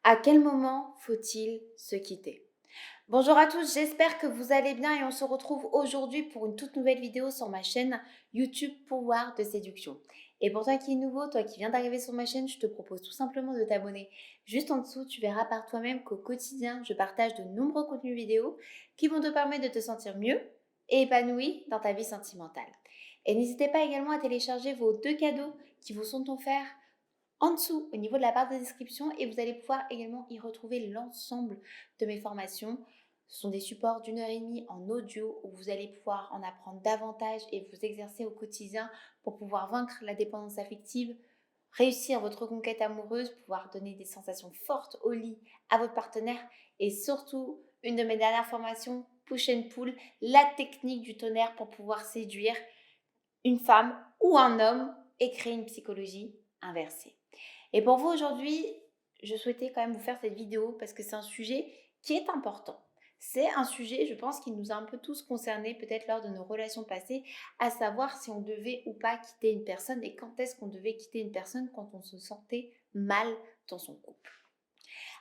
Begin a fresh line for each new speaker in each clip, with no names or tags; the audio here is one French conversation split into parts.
À quel moment faut-il se quitter? Bonjour à tous, j'espère que vous allez bien et on se retrouve aujourd'hui pour une toute nouvelle vidéo sur ma chaîne YouTube Pouvoir de séduction. Et pour toi qui es nouveau, toi qui viens d'arriver sur ma chaîne, je te propose tout simplement de t'abonner. Juste en dessous, tu verras par toi-même qu'au quotidien, je partage de nombreux contenus vidéo qui vont te permettre de te sentir mieux et épanoui dans ta vie sentimentale. Et n'hésitez pas également à télécharger vos 2 cadeaux qui vous sont offerts en dessous au niveau de la barre de description et vous allez pouvoir également y retrouver l'ensemble de mes formations. Ce sont des supports d'1 heure et demie en audio où vous allez pouvoir en apprendre davantage et vous exercer au quotidien pour pouvoir vaincre la dépendance affective, réussir votre conquête amoureuse, pouvoir donner des sensations fortes au lit à votre partenaire et surtout une de mes dernières formations, Push and Pull, la technique du tonnerre pour pouvoir séduire une femme ou un homme et créer une psychologie inversée. Et pour vous aujourd'hui, je souhaitais quand même vous faire cette vidéo parce que c'est un sujet qui est important. C'est un sujet, je pense, qui nous a un peu tous concernés, peut-être lors de nos relations passées, à savoir si on devait ou pas quitter une personne et quand est-ce qu'on devait quitter une personne quand on se sentait mal dans son couple.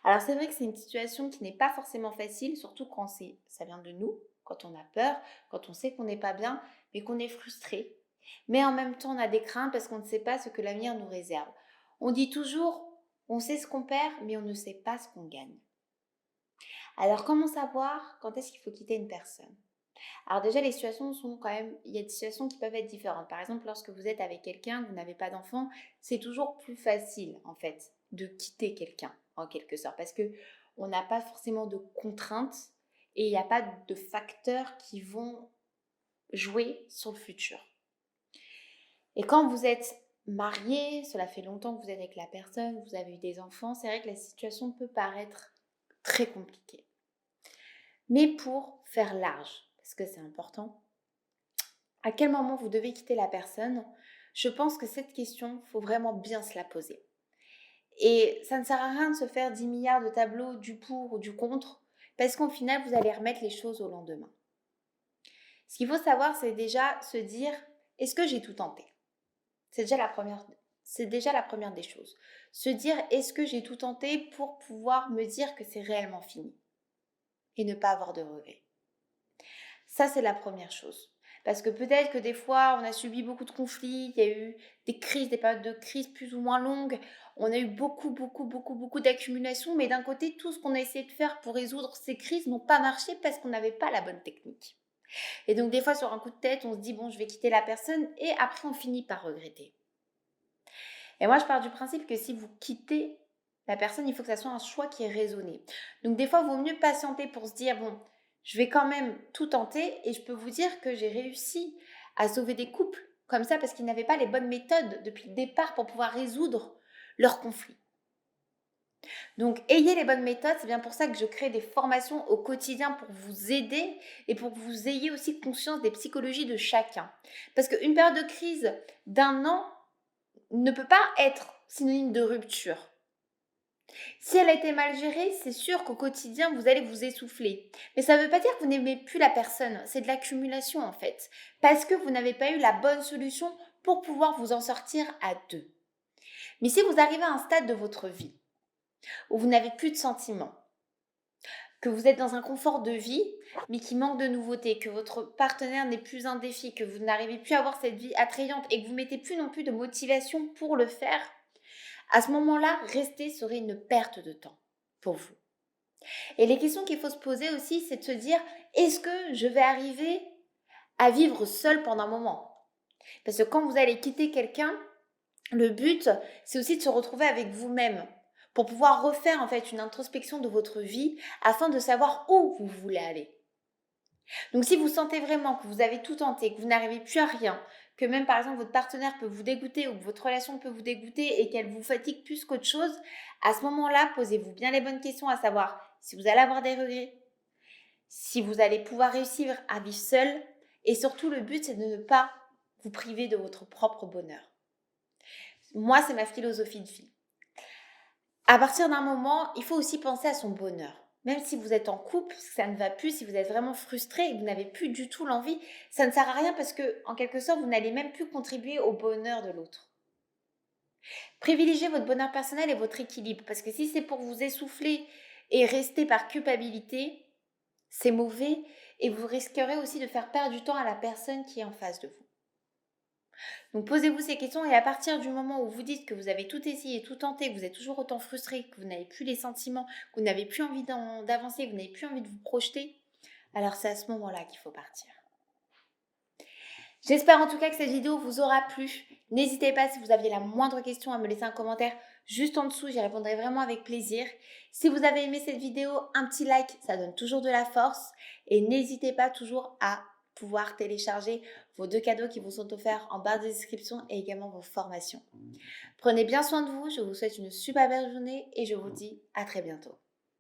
Alors c'est vrai que c'est une situation qui n'est pas forcément facile, surtout quand ça vient de nous, quand on a peur, quand on sait qu'on n'est pas bien, mais qu'on est frustré. Mais en même temps, on a des craintes parce qu'on ne sait pas ce que l'avenir nous réserve. On dit toujours, on sait ce qu'on perd, mais on ne sait pas ce qu'on gagne. Alors comment savoir quand est-ce qu'il faut quitter une personne? Alors déjà, les situations sont quand même, il y a des situations qui peuvent être différentes. Par exemple, lorsque vous êtes avec quelqu'un, vous n'avez pas d'enfant, c'est toujours plus facile en fait de quitter quelqu'un en quelque sorte parce que on n'a pas forcément de contraintes et il n'y a pas de facteurs qui vont jouer sur le futur. Et quand vous êtes marié, cela fait longtemps que vous êtes avec la personne, vous avez eu des enfants, c'est vrai que la situation peut paraître très compliquée. Mais pour faire large, parce que c'est important, à quel moment vous devez quitter la personne? Je pense que cette question, il faut vraiment bien se la poser. Et ça ne sert à rien de se faire 10 milliards de tableaux du pour ou du contre, parce qu'au final, vous allez remettre les choses au lendemain. Ce qu'il faut savoir, c'est déjà se dire, est-ce que j'ai tout tenté? C'est déjà la première des choses. Se dire, est-ce que j'ai tout tenté pour pouvoir me dire que c'est réellement fini? Et ne pas avoir de regrets. Ça, c'est la première chose. Parce que peut-être que des fois, on a subi beaucoup de conflits, il y a eu des crises, des périodes de crise plus ou moins longues, on a eu beaucoup d'accumulation, mais d'un côté, tout ce qu'on a essayé de faire pour résoudre ces crises n'ont pas marché parce qu'on n'avait pas la bonne technique. Et donc, des fois, sur un coup de tête, on se dit, bon, je vais quitter la personne, et après, on finit par regretter. Et moi, je pars du principe que si vous quittez la personne, il faut que ça soit un choix qui est raisonné. Donc, des fois, il vaut mieux patienter pour se dire, bon, je vais quand même tout tenter et je peux vous dire que j'ai réussi à sauver des couples comme ça parce qu'ils n'avaient pas les bonnes méthodes depuis le départ pour pouvoir résoudre leurs conflits. Donc, ayez les bonnes méthodes, c'est bien pour ça que je crée des formations au quotidien pour vous aider et pour que vous ayez aussi conscience des psychologies de chacun. Parce qu'une période de crise d'1 an ne peut pas être synonyme de rupture. Si elle a été mal gérée, c'est sûr qu'au quotidien, vous allez vous essouffler. Mais ça ne veut pas dire que vous n'aimez plus la personne, c'est de l'accumulation en fait. Parce que vous n'avez pas eu la bonne solution pour pouvoir vous en sortir à deux. Mais si vous arrivez à un stade de votre vie où vous n'avez plus de sentiments, que vous êtes dans un confort de vie, mais qui manque de nouveautés, que votre partenaire n'est plus un défi, que vous n'arrivez plus à avoir cette vie attrayante et que vous mettez plus non plus de motivation pour le faire, à ce moment-là, rester serait une perte de temps pour vous. Et les questions qu'il faut se poser aussi, c'est de se dire, est-ce que je vais arriver à vivre seul pendant un moment? Parce que quand vous allez quitter quelqu'un, le but, c'est aussi de se retrouver avec vous-même pour pouvoir refaire en fait une introspection de votre vie afin de savoir où vous voulez aller. Donc si vous sentez vraiment que vous avez tout tenté, que vous n'arrivez plus à rien, que même par exemple votre partenaire peut vous dégoûter ou que votre relation peut vous dégoûter et qu'elle vous fatigue plus qu'autre chose, à ce moment-là, posez-vous bien les bonnes questions à savoir si vous allez avoir des regrets, si vous allez pouvoir réussir à vivre seul et surtout le but c'est de ne pas vous priver de votre propre bonheur. Moi, c'est ma philosophie de vie. À partir d'un moment, il faut aussi penser à son bonheur. Même si vous êtes en couple, ça ne va plus, si vous êtes vraiment frustré et que vous n'avez plus du tout l'envie, ça ne sert à rien parce que, en quelque sorte, vous n'allez même plus contribuer au bonheur de l'autre. Privilégiez votre bonheur personnel et votre équilibre parce que si c'est pour vous essouffler et rester par culpabilité, c'est mauvais et vous risquerez aussi de faire perdre du temps à la personne qui est en face de vous. Donc posez-vous ces questions et à partir du moment où vous dites que vous avez tout essayé, tout tenté, que vous êtes toujours autant frustré, que vous n'avez plus les sentiments, que vous n'avez plus envie d'avancer, que vous n'avez plus envie de vous projeter, alors c'est à ce moment-là qu'il faut partir. J'espère en tout cas que cette vidéo vous aura plu. N'hésitez pas si vous aviez la moindre question à me laisser un commentaire juste en dessous, j'y répondrai vraiment avec plaisir. Si vous avez aimé cette vidéo, un petit like, ça donne toujours de la force. Et n'hésitez pas toujours à pouvoir télécharger vos 2 cadeaux qui vous sont offerts en barre de description et également vos formations. Prenez bien soin de vous, je vous souhaite une super belle journée et je vous dis à très bientôt.